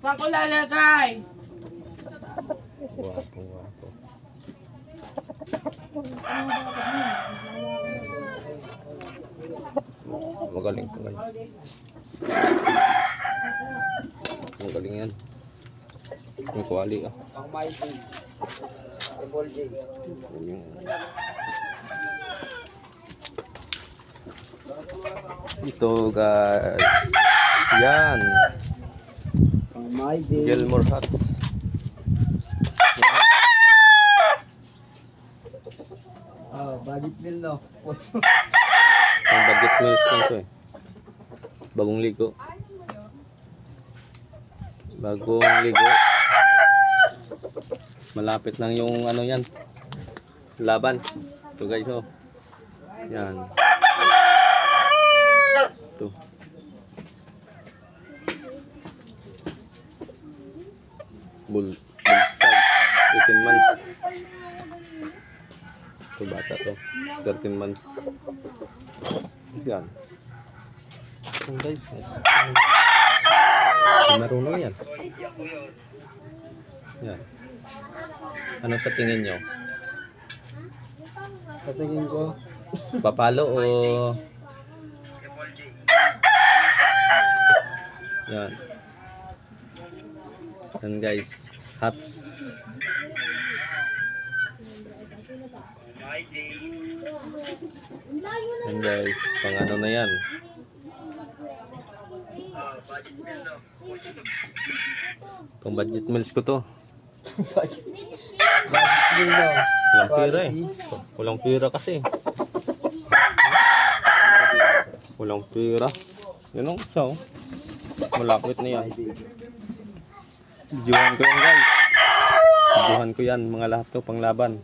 Saan ko lalagay? Wapo, wapo. Magaling po guys. Magaling yan. Yung kuwali ah. Pang mighty. Triple J. Ito guys. Yan. Pang mighty. Gilmore Hats. Oh, budget meal no. Puso. Ang budget meals lang to eh. Bagong ligo. Bagong ligo. Malapit lang yung ano yan. Laban. Ito guys oh. Yan. Ito. Bull stag. 18 months. Ito bata to. 13 months. Yan. Yan guys. Marunong yan. Yan. Ano sa tingin nyo? Sa tingin ko, Papalo o... Yan. Yan guys. Hats. Yan guys. Pang ano na yan. Pang budget meals ko to. budget meal no. Walang pira eh. Walang pira kasi. Walang pira. Yan ang isa oh. Malapit na yan. Videohan ko yan guys. Videohan ko yan. Mga lahat to panglaban.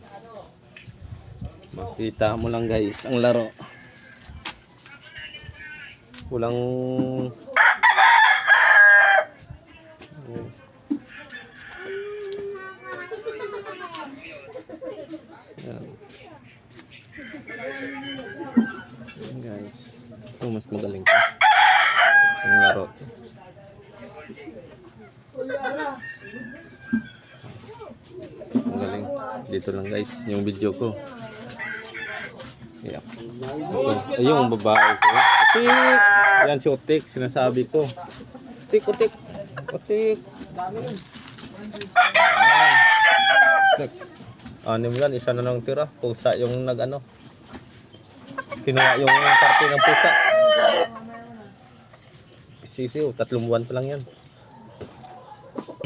Makita mo lang guys ang laro. Walang... Yan. Yan guys. Ito mas magaling pa. Ang laro. Magaling. Dito lang guys yung video ko. Yeah. Ito. Ay, yung babae ko. Utik! Yan si Utik. Sinasabi ko. Utik, Utik. Utik. Utik. Anim yan. Isa na lang tira. Pusa yung nag-ano. Kinuha yung parte ng pusa. Sisiw. 3 buwan pa lang yan.